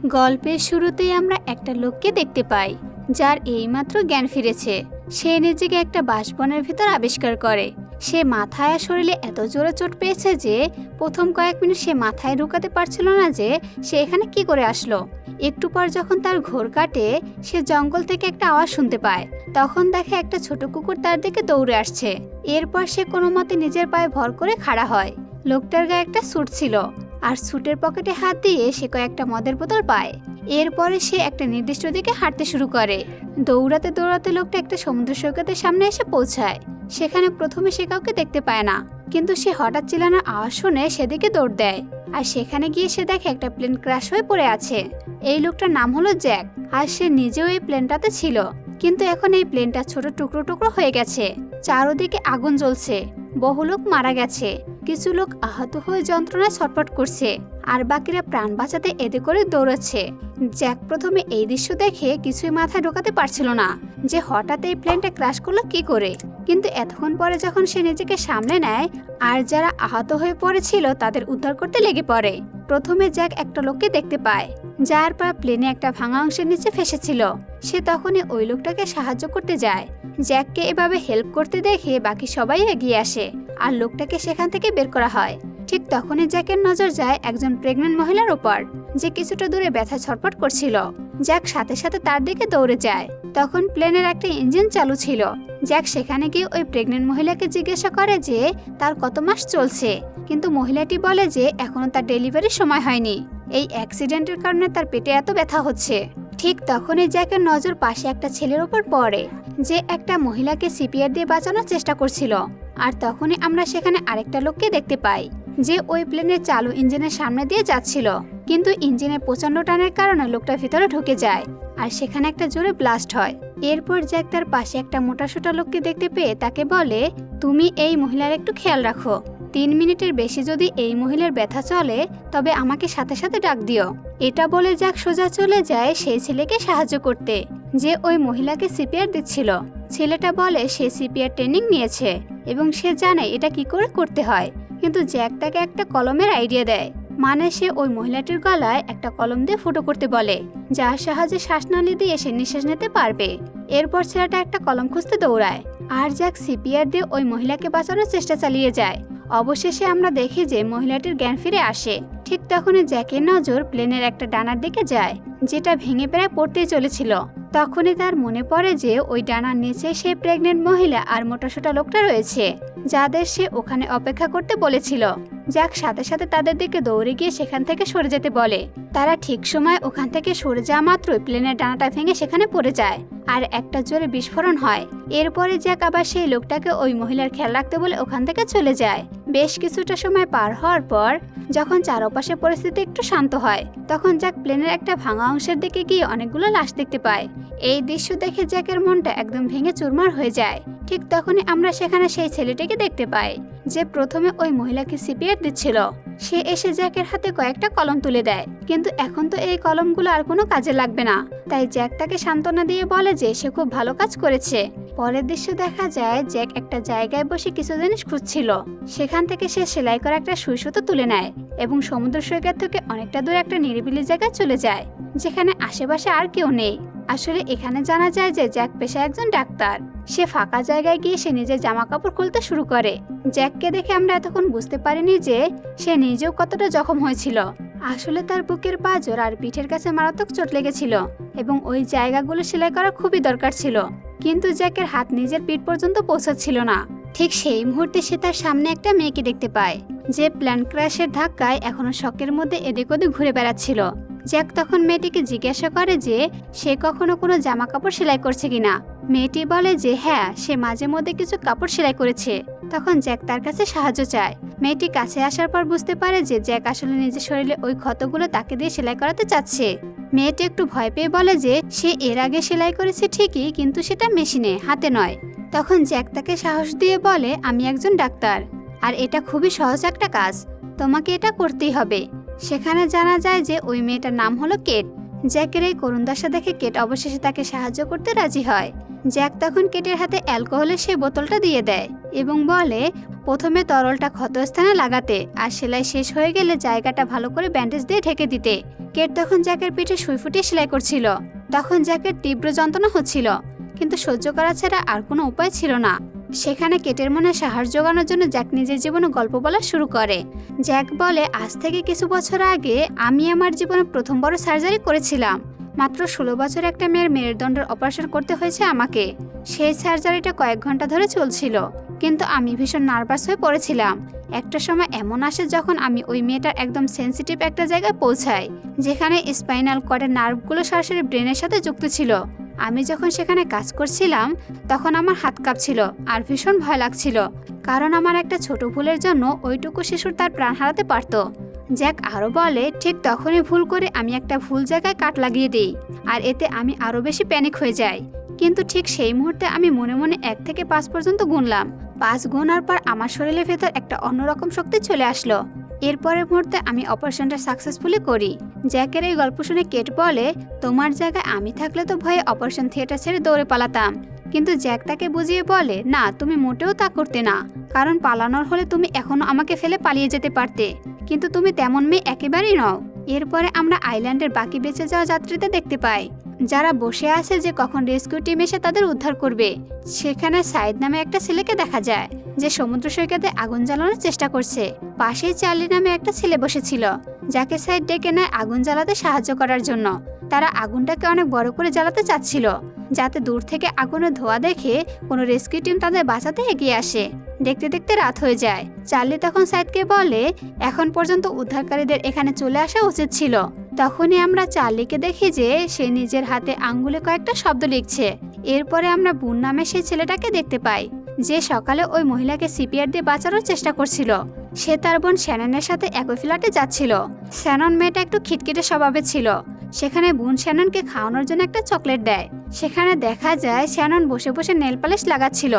গল্পের শুরুতেই আমরা একটা লোককে দেখতে পাই যার এইমাত্র জ্ঞান ফিরেছে। সে নিজেকে একটা বাঁশবনের ভিতর আবিষ্কার করে। সে মাথায় আর শরীরে এত জোরে চোট পেয়েছে যে প্রথম কয়েক মিনিট সে মাথায় ঢুকাতে পারছিল না যে সে এখানে কি করে আসলো। একটু পর যখন তার ঘোর কাটে, সে জঙ্গল থেকে একটা আওয়াজ শুনতে পায়। তখন দেখে একটা ছোট কুকুর তার দিকে দৌড়ে আসছে। এরপর সে কোনো মতে নিজের পায়ে ভর করে খাড়া হয়। লোকটার গায়ে একটা স্যুট ছিল, আর স্যুটের পকেটে হাত দিয়ে সে কয়েকটা মদের বোতল পায়। এরপরে সে একটা নির্দিষ্ট দিকে হাঁটতে শুরু করে। দৌড়াতে দৌড়াতে লোকটা একটা সমুদ্র সৈকতের সামনে এসে পৌঁছায়। সেখানে প্রথমে সে কাউকে দেখতে পায় না, কিন্তু সে হঠাৎ চিল্লানোর আওয়াজ শুনে সেদিকে দৌড় দেয়। আর সেখানে গিয়ে সে দেখে একটা প্লেন ক্র্যাশ হয়ে পড়ে আছে। এই লোকটার নাম হলো জ্যাক, আর সে নিজেও এই প্লেনটাতে ছিল। কিন্তু এখন এই প্লেনটা ছোট টুকরো টুকরো হয়ে গেছে। চারদিকে আগুন জ্বলছে। বহু লোক মারা গেছে, কিছু লোক আহত হয়ে যন্ত্রণায় ছটফট করছে, আর বাকিরা প্রাণ বাঁচাতে এতে করে দৌড়াচ্ছে। জ্যাক প্রথমে এই দৃশ্য দেখে কিছুই মাথায় ঢোকাতে পারছিল না যে হঠাৎ এই প্লেনটা ক্র্যাশ করলো কি করে। কিন্তু এতক্ষণ পরে যখন সে নিজেকে সামলে নেয় আর যারা আহত হয়ে পড়েছিল তাদের উদ্ধার করতে লেগে পড়ে। প্রথমে জ্যাক একটা লোককে দেখতে পায় যার পা প্লেনে একটা ভাঙা অংশের নিচে ফেসেছিল। সে তখনই ওই লোকটাকে সাহায্য করতে যায়। জ্যাককে এভাবে হেল্প করতে দেখে বাকি সবাই এগিয়ে আসে, আর লোকটাকে সেখান থেকে বের করা হয়। ঠিক তখনই জ্যাকের নজর যায় একজন প্রেগন্যান্ট মহিলার উপর, যে কিছুটা দূরে ব্যথা ছটফট করছিল। জ্যাক সাথে সাথে তার দিকে দৌড়ে যায়। তখন প্লেনের একটা ইঞ্জিন চালু ছিল। জ্যাক সেখানে গিয়ে ওই প্রেগন্যান্ট মহিলাকে জিজ্ঞাসা করে যে তার কত মাস চলছে, কিন্তু মহিলাটি বলে যে এখনো তার ডেলিভারির সময় হয়নি। এই অ্যাক্সিডেন্টের কারণে তার পেটে এত ব্যথা হচ্ছে। ঠিক তখনই জ্যাকের নজর পাশে একটা ছেলের উপর পড়ে, যে একটা মহিলাকে সিপিআর দিয়ে বাঁচানোর চেষ্টা করছিল। আর তখনই আমরা সেখানে আরেকটা লোককে দেখতে পাই, যে ওই প্লেনের চালু ইঞ্জিনের সামনে দিয়ে যাচ্ছিল, কিন্তু ইঞ্জিনের প্রচন্ড টানের কারণে লোকটা ভিতরে ঢুকে যায়, আর সেখানে একটা জোরে ব্লাস্ট হয়। এরপর জ্যাক তার পাশে একটা মোটাসোটা লোককে দেখতে পেয়ে তাকে বলে, তুমি এই মহিলার একটু খেয়াল রাখো। 3 মিনিটের বেশি যদি এই মহিলার ব্যথা চলে তবে আমাকে সাথে সাথে ডাক দিও। এটা বলে জ্যাক সোজা চলে যায় সেই ছেলেকে সাহায্য করতে, যে ওই মহিলাকে সিপিআর দিচ্ছিল। ছেলেটা বলে সে সিপিআর ট্রেনিং নিয়েছে এবং সে জানে এটা কি করে করতে হয়। কিন্তু জ্যাক তাকে একটা কলমের আইডিয়া দেয়, মানে সে ওই মহিলাটির গলায় একটা কলম দিয়ে ফুটো করতে বলে, যার সাহায্যে শ্বাসনালী দিয়ে সে নিঃশ্বাস নিতে পারবে। এরপর ছেলেটা একটা কলম খুঁজতে দৌড়ায়, আর জ্যাক সিপিআর দিয়ে ওই মহিলাকে বাঁচানোর চেষ্টা চালিয়ে যায়। অবশেষে আমরা দেখি যে মহিলাটির জ্ঞান ফিরে আসে। ঠিক তখনই জ্যাকের নজর প্লেনের একটা ডানার দিকে যায়, যেটা ভেঙে প্রায় পড়তেই চলেছিল। তখনই তার মনে পড়ে যে ওই ডানার নিচে সেই প্রেগনেন্ট মহিলা আর মোটাসোটা লোকটা রয়েছে, যাদের সে ওখানে অপেক্ষা করতে বলেছিল। জ্যাক সাথে সাথে তাদের দিকে দৌড়ে গিয়ে সেখান থেকে সরে যেতে বলে। তারা ঠিক সময় ওখান থেকে সরে যাওয়া মাত্রই প্লেনের ডানাটা ভেঙে সেখানে পড়ে যায়, আর একটা জোরে বিস্ফোরণ হয়। এরপরে জ্যাক আবার সেই লোকটাকে ওই মহিলার খেয়াল রাখতে বলে ওখান থেকে চলে যায়। বেশ কিছুটা সময় পার হওয়ার পর যখন চারপাশে পরিস্থিতি একটু শান্ত হয়, তখন জ্যাক প্লেনের একটা ভাঙা অংশের দিকে গিয়ে অনেকগুলো লাশ দেখতে পায়। এই দৃশ্য দেখে জ্যাকের মনটা একদম ভেঙে চুরমার হয়ে যায়। ঠিক তখনই আমরা সেখানে সেই ছেলেটিকে দেখতে পাই, যে প্রথমে ওই মহিলাকে সিপিআর দিচ্ছিল। সে এসে জ্যাকের হাতে কয়েকটা কলম তুলে দেয়, কিন্তু এখন তো এই কলমগুলো আর কোনো কাজে লাগবে না। তাই জ্যাক তাকে সান্ত্বনা দিয়ে বলে যে সে খুব ভালো কাজ করেছে। পরের দৃশ্য দেখা যায় জ্যাক একটা জায়গায় বসে কিছু জিনিস খুঁজছিল। সেখান থেকে সে সেলাই করা একটা সুই সুতো তুলে নেয় এবং সমুদ্র সৈকত থেকে অনেকটা দূরে একটা নিরিবিলি জায়গায় চলে যায়, যেখানে আশেপাশে আর কেউ নেই। আসলে এখানে জানা যায় যে জ্যাক পেশায় একজন ডাক্তার। সে ফাঁকা জায়গায় গিয়ে সে নিজের জামা কাপড় খুলতে শুরু করে। জ্যাককে দেখে আমরা এতক্ষণ বুঝতে পারিনি যে সে নিজেও কতটা জখম হয়েছিল। আসলে তার বুকের পাঁজর আর পিঠের কাছে মারাত্মক চোট লেগেছিল, এবং ওই জায়গাগুলো সেলাই করা খুবই দরকার ছিল, কিন্তু জ্যাকের হাত নিজের পিঠ পর্যন্ত পৌঁছাচ্ছিল না। ঠিক সেই মুহূর্তে সে তার সামনে একটা মেয়েকে দেখতে পায়, যে প্লেন ক্র্যাশের ধাক্কায় এখনো শকের মধ্যে এদিক ওদিক ঘুরে বেড়াচ্ছিল। জ্যাক তখন মেয়েটিকে জিজ্ঞাসা করে যে সে কখনো কোনো জামা কাপড় সেলাই করছে কিনা। মেয়েটি বলে যে হ্যাঁ, সে মাঝে মধ্যে কিছু কাপড় সেলাই করেছে। তখন জ্যাক তার কাছে সাহায্য চায়। মেয়েটি কাছে আসার পর বুঝতে পারে যে জ্যাক আসলে নিজের শরীরে ওই ক্ষতগুলো তাকে দিয়ে সেলাই করাতে চাচ্ছে। মেয়েটি একটু ভয় পেয়ে বলে যে সে এর আগে সেলাই করেছে ঠিকই, কিন্তু সেটা মেশিনে, হাতে নয়। তখন জ্যাক তাকে সাহস দিয়ে বলে, আমি একজন ডাক্তার, আর এটা খুবই সহজ একটা কাজ, তোমাকে এটা করতেই হবে। সেখানে জানা যায় যে ওই মেয়েটার নাম হলো কেট। জ্যাকের এই করুণ দশা দেখে কেট অবশেষে তাকে সাহায্য করতে রাজি হয়। জ্যাক তখন কেটের হাতে অ্যালকোহলের সেই বোতলটা দিয়ে দেয় এবং বলে প্রথমে তরলটা ক্ষতস্থানে লাগাতে আর সেলাই শেষ হয়ে গেলে জায়গাটা ভালো করে ব্যান্ডেজ দিয়ে ঢেকে দিতে। কেট তখন জ্যাকের পিঠে সুই ফুটিয়ে সেলাই করছিল। তখন জ্যাকের তীব্র যন্ত্রণা হচ্ছিল, কিন্তু সহ্য করা ছাড়া আর কোনো উপায় ছিল না। সেখানে কেটের মনে সাহস জোগানোর জন্য জ্যাক নিজের জীবনে গল্প বলা শুরু করে। জ্যাক বলে, আজ থেকে কিছু বছর আগে আমি আমার জীবনে প্রথম বড় সার্জারি করেছিলাম। মাত্র 16 বছর একটা মেয়ের মেরুদণ্ডের অপারেশন করতে হয়েছে আমাকে। সেই সার্জারিটা কয়েক ঘন্টা ধরে চলছিল, কিন্তু আমি ভীষণ নার্ভাস হয়ে পড়েছিলাম। একটা সময় এমন আসে যখন আমি ওই মেয়েটার একদম সেন্সিটিভ একটা জায়গায় পৌঁছাই, যেখানে স্পাইনাল কর্ডের নার্ভগুলো সরাসরি ব্রেনের সাথে যুক্ত ছিল। আমি যখন সেখানে কাজ করছিলাম তখন আমার হাত কাঁপছিল আর ভীষণ ভয় লাগছিল, কারণ আমার একটা ছোট ভুলের জন্য ওইটুকু শিশুর তার প্রাণ হারাতে পারত। জ্যাক আরও বলে, ঠিক তখনই ভুল করে আমি একটা ভুল জায়গায় কাট লাগিয়ে দিই, আর এতে আমি আরও বেশি প্যানিক হয়ে যাই। কিন্তু ঠিক সেই মুহূর্তে আমি মনে মনে 1 থেকে 5 পর্যন্ত গুনলাম। 5 গোনার পর আমার শরীরের ভেতর একটা অন্যরকম শক্তি চলে আসলো। এরপরের মুহূর্তে আমি অপারেশনটা সাকসেসফুলি করি। জ্যাকের এই গল্প শুনে কেট বলে, তোমার জায়গায় আমি থাকলে তো ভয়ে অপারেশন থিয়েটার ছেড়ে দৌড়ে পালাতাম। কিন্তু জ্যাক তাকে বুঝিয়ে বলে, না, তুমি মোটেও তা করতে না, কারণ পালানোর হলে তুমি এখনো আমাকে ফেলে পালিয়ে যেতে পারতে, কিন্তু তুমি তেমন মেয়ে একেবারেই নও। এরপরে আমরা আইল্যান্ডের বাকি বেঁচে যাওয়া যাত্রীদের দেখতে পাই, যারা বসে আছে যে কখন রেস্কিউ টিম এসে তাদের উদ্ধার করবে। সেখানে সাইদ নামে একটা ছেলেকে দেখা যায়, যে সমুদ্র সৈকতে আগুন জ্বালানোর চেষ্টা করছে। পাশেই চার্লি নামে একটা ছেলে বসেছিল, যাকে সাইদ ডেকে নেয় আগুন জ্বালাতে সাহায্য করার জন্য। তারা আগুনটাকে অনেক বড় করে জ্বালাতে চাচ্ছিল, যাতে দূর থেকে আগুনের ধোঁয়া দেখে কোনো রেস্কিউ টিম তাদের বাঁচাতে এগিয়ে আসে। দেখতে দেখতে রাত হয়ে যায়। চার্লি তখন সাইদকে বলে, এখন পর্যন্ত উদ্ধারকারীদের এখানে চলে আসা উচিত ছিল। তখনই আমরা চার্লিকে দেখি যে সে নিজের হাতে আঙ্গুলে কয়েকটা শব্দ লিখছে। এরপরে আমরা বুন নামে সেই ছেলেটাকে দেখতে পাই, যে সকালে ওই মহিলাকে সিপিআর দিয়ে বাঁচানোর চেষ্টা করছিল। সে তার বোন শ্যাননের সাথে একই ফ্ল্যাটে যাচ্ছিল। শ্যানন মেয়েটা একটু খিটখিটে স্বভাবের ছিল। সেখানে বোন শ্যাননকে খাওয়ানোর জন্য একটা চকলেট দেয়। সেখানে দেখা যায় শ্যানন বসে বসে নেল পালিশ লাগাচ্ছিল।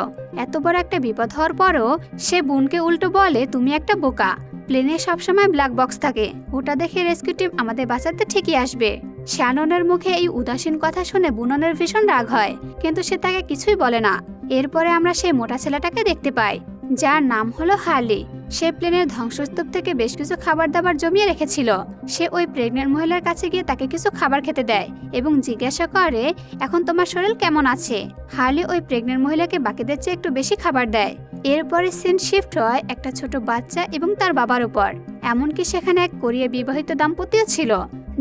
এত বড় একটা বিপদ হওয়ার পরও সে বোনকে উল্টো বলে, তুমি একটা বোকা, প্লেনে সবসময় ব্ল্যাক বক্স থাকে, ওটা দেখে রেস্কিউ টিম আমাদের বাঁচাতে ঠিকই আসবে। শ্যাননের মুখে এই উদাসীন কথা শুনে বুননের ভীষণ রাগ হয়, কিন্তু সে তাকে কিছুই বলে না। এরপরে আমরা সেই মোটা ছেলেটাকে দেখতে পাই, যার নাম হলো হার্লি। সে প্লেনের ধ্বংসস্তূপ থেকে বেশ কিছু খাবার দাবার জমিয়ে রেখেছিল। সে ওই প্রেগনেন্ট মহিলার কাছে গিয়ে তাকে কিছু খাবার খেতে দেয় এবং জিজ্ঞাসা করে, এখন তোমার শরীর কেমন আছে। হার্লি ওই প্রেগনেন্ট মহিলাকে বাকিদের চেয়ে একটু বেশি খাবার দেয়। এরপরে সিন শিফট হয় একটা ছোট বাচ্চা এবং তার বাবার উপর। এমনকি সেখানে এক কোরিয়া বিবাহিত দাম্পত্যও ছিল,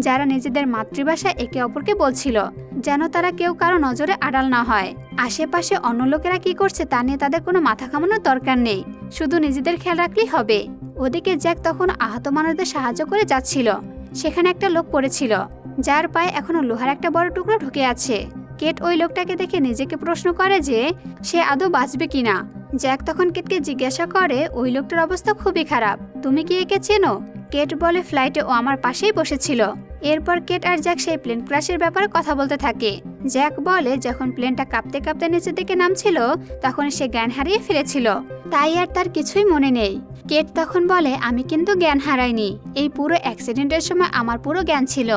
যারা নিজেদের মাতৃভাষায় একে অপরকে বলছিল, যেন তারা কেউ কারো নজরে আড়াল না হয়। আশেপাশে অন্য লোকেরা কি করছে তা নিয়ে তাদের কোনো মাথা ঘামানোর দরকার নেই, শুধু নিজেদের খেয়াল রাখলেই হবে। ওদিকে জ্যাক তখন আহত মানুষদের সাহায্য করে যাচ্ছিল। সেখানে একটা লোক পড়েছিল, যার পায়ে এখনো লোহার একটা বড় টুকরো ঢুকে আছে। কেট ওই লোকটাকে দেখে নিজেকে প্রশ্ন করে যে সে আদৌ বাঁচবে কিনা। জ্যাক তখন কেটকে জিজ্ঞাসা করে, ওই লোকটার অবস্থা খুবই খারাপ, তুমি কি একে চেনো? কেট বলে, ফ্লাইটে ও আমার পাশেই বসেছিল। এরপর কেট আর জ্যাক সেই প্লেন ক্র্যাশের ব্যাপারে কথা বলতে থাকে। জ্যাক বলে, যখন প্লেনটা কাঁপতে কাঁপতে নিচের দিকে নামছিল তখন সে জ্ঞান হারিয়ে ফেলেছিল, তাই আর তার কিছুই মনে নেই। কেট তখন বলে, আমি কিন্তু জ্ঞান হারাইনি, এই পুরো অ্যাক্সিডেন্টের সময় আমার পুরো জ্ঞান ছিল,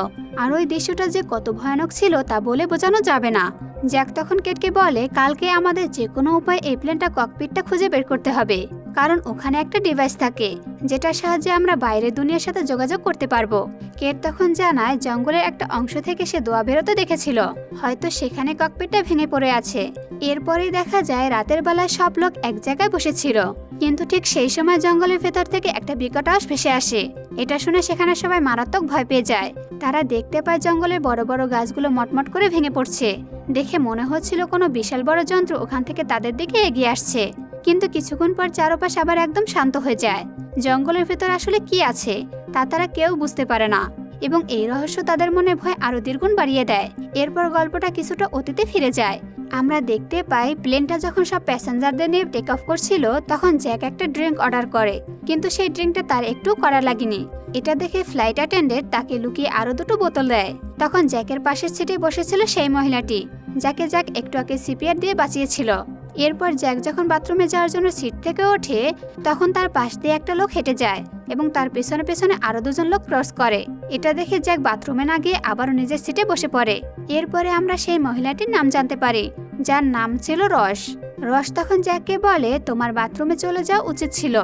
আর ওই দৃশ্যটা যে কত ভয়ানক ছিল তা বলে বোঝানো যাবে না। জ্যাক তখন কেটকে বলে, কালকে আমাদের যে কোনো উপায়ে এই প্লেনটা ককপিটটা খুঁজে বের করতে হবে, কারণ ওখানে একটা ডিভাইস থাকে যেটার সাহায্যে আমরা বাইরের দুনিয়ার সাথে যোগাযোগ করতে পারবো। কেট তখন জানায়, জঙ্গলের একটা অংশ থেকে সে দোয়া বেরোতে দেখেছিল, হয়তো সেখানে ককপিটটা ভেঙে পড়ে আছে। এরপরেই দেখা যায় রাতের বেলায় সব লোক এক জায়গায় বসেছিল, কিন্তু ঠিক সেই সময় জঙ্গলের ভেতর থেকে একটা বিকট আওয়াজ ভেসে আসে। এটা শুনে সেখানে সবাই মারাত্মক ভয় পেয়ে যায়। তারা দেখতে পায় জঙ্গলের বড় বড় গাছগুলো মটমট করে ভেঙে পড়ছে। দেখে মনে হচ্ছিল কোনো বিশাল বড় যন্ত্র ওখান থেকে তাদের দিকে এগিয়ে আসছে। কিন্তু কিছুক্ষণ পর চারপাশ আবার একদম শান্ত হয়ে যায়। জঙ্গলের ভেতর আসলে কি আছে তা তারা কেউ বুঝতে পারে না, এবং এই রহস্য তাদের মনে ভয় আরো দ্বিগুণ বাড়িয়ে দেয়। এরপর গল্পটা কিছুটা অতীতে ফিরে যায়। আমরা দেখতে পাই প্লেনটা যখন সব প্যাসেঞ্জারদের নিয়ে টেক অফ করছিল তখন জ্যাক একটা ড্রিঙ্ক অর্ডার করে, কিন্তু সেই ড্রিঙ্কটা তার একটু করা লাগেনি। এটা দেখে ফ্লাইট অ্যাটেন্ডেন্ট তাকে লুকিয়ে আরো 2টো বোতল দেয়। তখন জ্যাকের পাশের সিটে বসেছিল সেই মহিলাটি, যাকে জ্যাক একটু আগে সিপিআর দিয়ে বাঁচিয়েছিল। এরপর জ্যাক যখন বাথরুমে যাওয়ার জন্য সিট থেকে ওঠে তখন তার পাশ দিয়ে একটা লোক হেঁটে যায় এবং তার পেছনে পেছনে আরো 2জন লোক ক্রস করে। এটা দেখে জ্যাক বাথরুমে না গিয়ে আবারও নিজের সিটে বসে পড়ে। এরপরে আমরা সেই মহিলাটির নাম জানতে পারি, যার নাম ছিল রস। রস তখন জ্যাককে বলে, তোমার বাথরুমে চলে যাওয়া উচিত ছিল।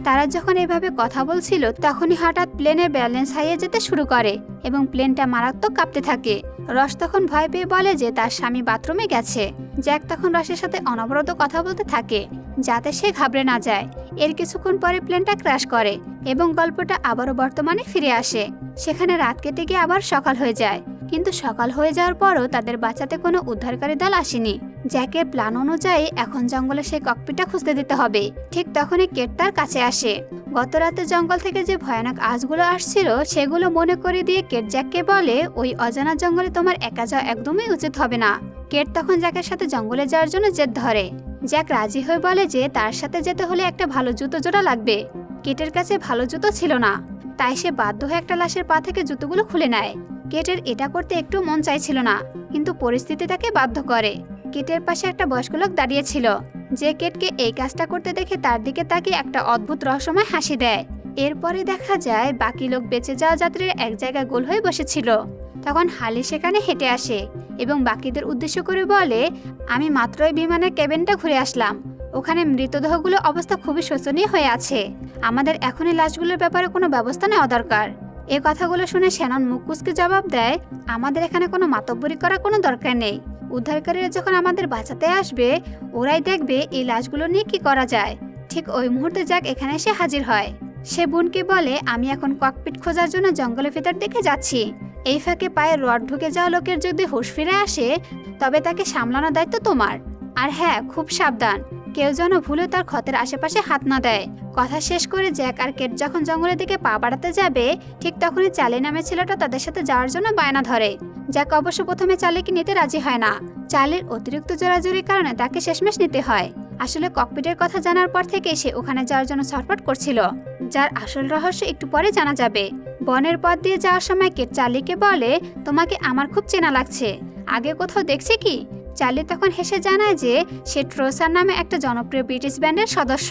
তারা যখন এভাবে কথা বলছিল তখনই হঠাৎ প্লেনের ব্যালেন্স হারিয়ে যেতে শুরু করে এবং প্লেনটা মারাত্মক কাঁপতে থাকে। রস তখন ভয় পেয়ে বলে যে তার স্বামী বাথরুমে গেছে। জ্যাক তখন রসের সাথে অনবরত কথা বলতে থাকে যাতে সে ঘাবড়ে না যায়। এর কিছুক্ষণ পরে প্লেনটা ক্র্যাশ করে এবং গল্পটা আবারও বর্তমানে ফিরে আসে। সেখানে রাত কেটে গিয়ে আবার সকাল হয়ে যায়, কিন্তু সকাল হয়ে যাওয়ার পরও তাদের বাঁচাতে কোনো উদ্ধারকারী দল আসেনি। জ্যাকের প্ল্যান অনুযায়ী এখন জঙ্গলে সেই ককপিটটা খুঁজতে দিতে হবে। ঠিক তখনই কেট তার কাছে আসে। গত রাতে জঙ্গল থেকে যে ভয়ানক আওয়াজগুলো আসছিল সেগুলো মনে করে দিয়ে কেট জ্যাককে বলে, ওই অজানা জঙ্গলে তোমার একা যাওয়া একদমই উচিত হবে না। কেট তখন জ্যাকের সাথে জঙ্গলে যাওয়ার জন্য জেদ ধরে। জ্যাক রাজি হয়ে বলে যে তার সাথে যেতে হলে একটা ভালো জুতো জোড়া লাগবে। কেটের কাছে ভালো জুতো ছিল না, তাই সে বাধ্য হয়ে একটা লাশের পা থেকে জুতোগুলো খুলে নেয়। কেটের এটা করতে একটু মন চাইছিল না, কিন্তু পরিস্থিতি তাকে বাধ্য করে। কেটের পাশে একটা বয়স্ক লোক দাঁড়িয়েছিল, যে কেটকে এই কাজটা করতে দেখে তার দিকে তাকিয়ে একটা অদ্ভুত রহস্যময় হাসি দেয়। এরপরে দেখা যায় বাকি লোক বেঁচে যাওয়া যাত্রীর এক জায়গায় গোল হয়ে বসেছিল। তখন হালি সেখানে হেঁটে আসে এবং বাকিদের উদ্দেশ্য করে বলে, আমি মাত্রই বিমানের কেবিনটা ঘুরে আসলাম। ওখানে মৃতদেহগুলো অবস্থা খুবই শোচনীয় হয়ে আছে। আমাদের এখনই লাশগুলোর ব্যাপারে কোনো ব্যবস্থা নেওয়া দরকার। এ কথাগুলো শুনে শ্যানন মুখ কুঁচকে জবাব দেয়, আমাদের এখানে কোনো মাতব্বরি করার কোনো দরকার নেই। উদ্ধারকারীরা যখন আমাদের বাঁচাতে আসবে ওরাই দেখবে এই লাশগুলো নিয়ে কি করা যায়। ঠিক ওই মুহূর্তে জ্যাক এখানে এসে হাজির হয়। সে বোনকে বলে, আমি এখন ককপিট খোঁজার জন্য জঙ্গলের ভিতর দিকে যাচ্ছি। এই ফাঁকে পায়ে রড ঢুকে যাওয়া লোকের যদি হুঁশ ফিরে আসে তবে তাকে সামলানোর দায়িত্ব তোমার। আর হ্যাঁ, খুব সাবধান, কেউ যেন ভুলে তার ক্ষতের আশেপাশে হাত না দেয়। কথা শেষ করে জ্যাক আর কেট যখন জঙ্গলের দিকে পা বাড়াতে যাবে ঠিক তখনই চার্লি নামে ছেলেটা তাদের সাথে যাওয়ার জন্য বায়না ধরে। জ্যাক অবশ্য প্রথমে চার্লিকে নিতে রাজি হয় না। চার্লির অতিরিক্ত জোরাজুরির কারণে তাকে শেষমেশ নিতে হয়। আসলে ককপিটের কথা জানার পর থেকে সে ওখানে যাওয়ার জন্য ছটফট করছিল, যার আসল রহস্য একটু পরে জানা যাবে। বনের পথ দিয়ে যাওয়ার সময় কেট চার্লিকে বলে, তোমাকে আমার খুব চেনা লাগছে, আগে কোথাও দেখছি কি? চার্লি তখন হেসে জানায় যে সে ট্রোসার নামে একটা জনপ্রিয় ব্রিটিশ ব্যান্ডের সদস্য।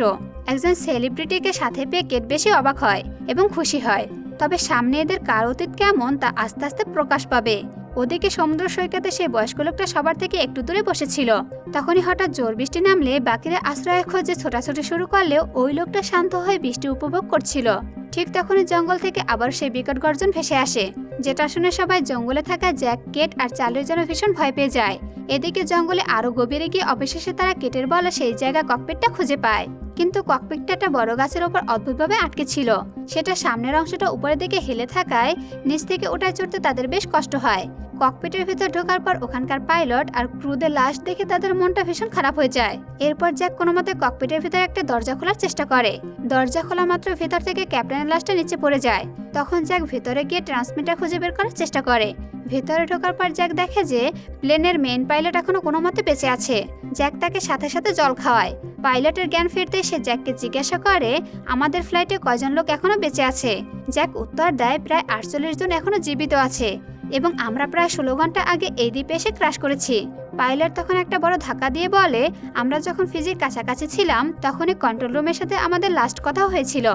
একজন সেলিব্রিটিকে সাথে পেয়ে কেট বেশি অবাক হয় এবং খুশি হয়। তবে সামনে এদের কার অতীত কেমন তা আস্তে আস্তে প্রকাশ পাবে। ওদিকে সমুদ্র সৈকতে সেই বয়স্ক লোকটা সবার থেকে একটু দূরে বসেছিল। তখনই হঠাৎ জোর বৃষ্টি নামলে বাকিরা আশ্রয়ের খোঁজে ছোটাছুটি শুরু করলেও ওই লোকটা শান্ত হয়ে বৃষ্টি উপভোগ করছিল। ঠিক তখনই জঙ্গল থেকে আবার সেই বিকট গর্জন ভেসে আসে, যেটা শুনে সবাই জঙ্গলে থাকা জ্যাক, কেট আর চার্লির জন্য ভীষণ ভয় পেয়ে যায়। এদিকে জঙ্গলে আরো গভীরে গিয়ে অবশেষে তারা কেটের বলা সেই জায়গায় ককপিটটা খুঁজে পায়। কিন্তু ককপিটটা একটা বড় গাছের ওপর অদ্ভুতভাবে আটকে ছিল। সেটা সামনের অংশটা উপরের দিকে হেলে থাকায় নিচ থেকে ওঠায় চড়তে তাদের বেশ কষ্ট হয়। ককপিটের ভিতর ঢোকার পর ওখানকার পাইলট আর ক্রুদের লাশ দেখে তাদের মনটা ভীষণ খারাপ হয়ে যায়। এরপর জ্যাক কোনো মতে ককপিটের ভিতর একটা দরজা খোলার চেষ্টা করে। দরজা খোলা মাত্র ভিতর থেকে ক্যাপ্টেনের লাশটা নিচে পড়ে যায়। তখন জ্যাক ভিতরে গিয়ে ট্রান্সমিটার খুঁজে বের করার চেষ্টা করে। ভেতরে ঢোকার পর জ্যাক দেখে যে প্লেনের মেইন পাইলট এখনো কোনো মতে বেঁচে আছে। জ্যাক তাকে সাথে সাথে জল খাওয়ায়। পাইলটের জ্ঞান ফিরতে সে জ্যাককে জিজ্ঞাসা করে, আমাদের ফ্লাইটে কয়জন লোক এখনো বেঁচে আছে? জ্যাক উত্তর দেয়, প্রায় 48 জন এখনো জীবিত আছে এবং আমরা প্রায় 16 ঘন্টা আগে এই দ্বীপে এসে ক্র্যাশ করেছি। পাইলট তখন একটা বড় ধাক্কা দিয়ে বলে, আমরা যখন ফিজির কাছাকাছি ছিলাম তখনই কন্ট্রোল রুমের সাথে আমাদের লাস্ট কথা হয়েছিল।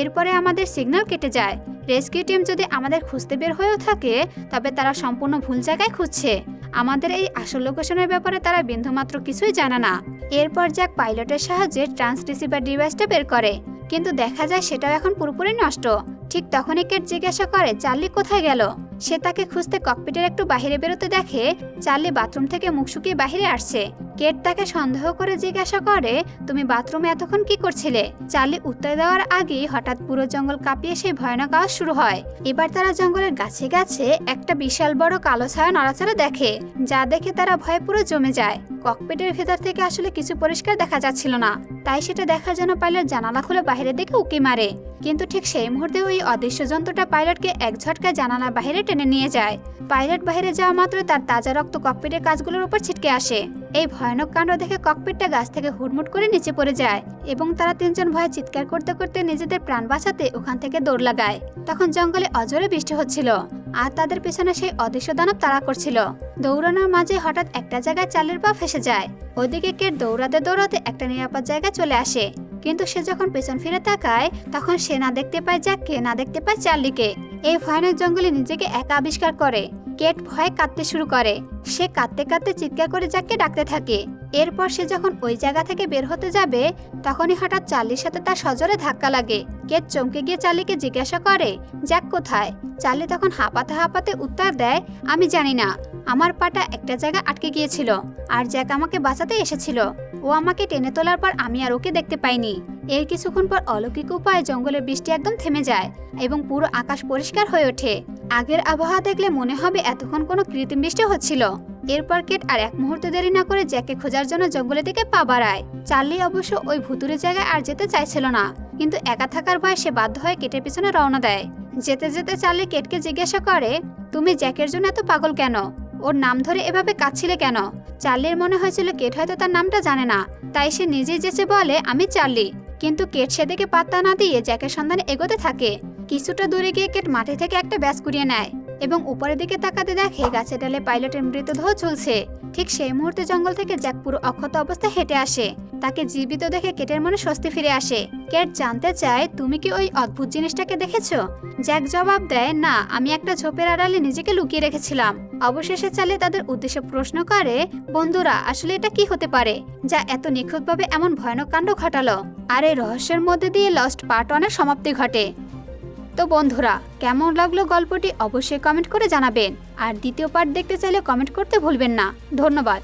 এরপরে আমাদের সিগন্যাল কেটে যায়। রেস্কিউ টিম যদি আমাদের খুঁজতে বের হয়েও থাকে তবে তারা সম্পূর্ণ ভুল জায়গায় খুঁজছে। আমাদের এই আসল লোকেশনের ব্যাপারে তারা বিন্দুমাত্র কিছুই জানে না। এরপর জ্যাক পাইলটের সাহায্যে ট্রান্সরিসিভার ডিভাইসটা বের করে, কিন্তু দেখা যায় সেটাও এখন পুরোপুরি নষ্ট। ঠিক তখনই কেট জিজ্ঞাসা করে, চার্লি কোথায় গেল? সে তাকে খুঁজতে ককপিটের একটু বাইরে বেরোতে দেখে চার্লি বাথরুম থেকে মুখ শুকিয়ে বাইরে আসছে। কেট তাকে সন্দেহ করে জিজ্ঞাসা করে, তুমি বাথরুমে এতক্ষণ কি করছিলে? চার্লি উত্তর দেওয়ার আগেই হঠাৎ পুরো জঙ্গল কাঁপিয়ে সেই ভয়ানক আওয়াজ শুরু হয়। এবার তারা জঙ্গলের গাছে গাছে একটা বিশাল বড় কালো ছায়া নড়াচড়া দেখে, যা দেখে তারা ভয়ে পুরো জমে যায়। ককপিটের ভেতর থেকে আসলে কিছু পরিষ্কার দেখা যাচ্ছিল না, তাই সেটা দেখার জন্য পাইলট জানালা খুলে বাইরের দিকে উকি মারে। কিন্তু ঠিক সেই মুহূর্তে ওই অদৃশ্য যন্ত্রটা পাইলটকে এক ঝটকায় জানালা বাইরে টেনে নিয়ে যায়। পাইলট বাইরে যাওয়া মাত্র তার তাজা রক্ত ককপিটের কাঁচগুলোর উপর ছিটকে আসে। এই ভয়ানক কাণ্ড দেখে ককপিটটা গাছ থেকে হুড়মুট করে নিচে পড়ে যায় এবং তারা তিনজন ভয়ে চিৎকার করতে করতে নিজেদের প্রাণ বাঁচাতে ওখান থেকে দৌড় লাগায়। তখন জঙ্গলে অজরে বৃষ্টি হচ্ছিল আর তাদের পেছনে সেই অদৃশ্য দানব তাড়া করছিল। দৌড়ানোর মাঝে হঠাৎ একটা জায়গায় চার্লির পা ফেসে যায়। ওদিকে কেট দৌড়াতে দৌড়াতে একটা নিরাপদ জায়গায় চলে আসে, কিন্তু সে যখন পেছন ফিরে তাকায় তখন সে না দেখতে পায় জ্যাককে, না দেখতে পায় চার্লিকে। এই ভয়ানক জঙ্গলে নিজেকে একা আবিষ্কার করে কেট ভয়ে কাঁদতে শুরু করে। সে কাঁদতে কাঁদতে চিৎকার করে জ্যাককে ডাকতে থাকে। এরপর সে যখন ওই জায়গা থেকে বের হতে যাবে তখনই হঠাৎ চার্লির সাথে তার সজোরে ধাক্কা লাগে। কেট চমকে গিয়ে চার্লিকে জিজ্ঞাসা করে, জ্যাক কোথায়? চার্লি তখন হাঁপাতে হাঁপাতে উত্তর দেয়, আমি জানি না, আমার পাটা একটা জায়গায় আটকে গিয়েছিল আর জ্যাক আমাকে বাঁচাতে এসেছিল। ও আমাকে টেনে তোলার পর আমি আর ওকে দেখতে পাইনি। এর কিছুক্ষণ পর অলৌকিক উপায়ে জঙ্গলের বৃষ্টি একদম থেমে যায় এবং পুরো আকাশ পরিষ্কার হয়ে ওঠে। আগের আবহাওয়া দেখলে মনে হবে এতক্ষণ কোনো কৃত্রিম বৃষ্টি হচ্ছিল। এরপর কেট আর এক মুহূর্ত দেরি না করে জ্যাককে খোঁজার জন্য জঙ্গলের দিকে পা বাড়ায়। চার্লি অবশ্য ওই ভুতুরে জায়গায় আর যেতে চাইছিল না, কিন্তু একা থাকার ভয়ে সে বাধ্য হয়ে কেটের পিছনে রওনা দেয়। যেতে যেতে চার্লি কেটকে জিজ্ঞাসা করে, তুমি জ্যাকের জন্য এত পাগল কেন? ওর নাম ধরে এভাবে কাঁদছিলে কেন? চার্লির মনে হয়েছিল কেট হয়তো তার নামটা জানে না, তাই সে নিজেই যেচে বলে, আমি চার্লি। কিন্তু কেট সেদিকে পাত্তা না দিয়ে জ্যাকের সন্ধানে এগোতে থাকে। কিছুটা দূরে গিয়ে কেট মাটি থেকে একটা ব্যাস কুড়িয়ে নেয় এবং উপরের দিকে তাকাতে দেখে গাছে ডালে পাইলটের মৃতদেহ ঝুলছে। ঠিক সেই মুহূর্তে জঙ্গল থেকে জ্যাক পুরো অক্ষত অবস্থায় হেঁটে আসে। তাকে জীবিত দেখে কেটের মনে স্বস্তি ফিরে আসে। কেট জানতে চায়, তুমি কি ওই অদ্ভুত জিনিসটাকে দেখেছো? জ্যাক জবাব দেয়, না, আমি একটা ঝোপের আড়ালে নিজেকে লুকিয়ে রেখেছিলাম। অবশেষে চার্লি তাদের উদ্দেশ্যে প্রশ্ন করে, বন্ধুরা, আসলে এটা কি হতে পারে যা এত নিখুঁতভাবে এমন ভয়ানক কাণ্ড ঘটালো? আর এই রহস্যের মধ্যে দিয়ে লস্ট পার্ট 1 এর সমাপ্তি ঘটে। তো বন্ধুরা, কেমন লাগলো গল্পটি অবশ্যই কমেন্ট করে জানাবেন। আর দ্বিতীয় পার্ট দেখতে চাইলে কমেন্ট করতে ভুলবেন না। ধন্যবাদ।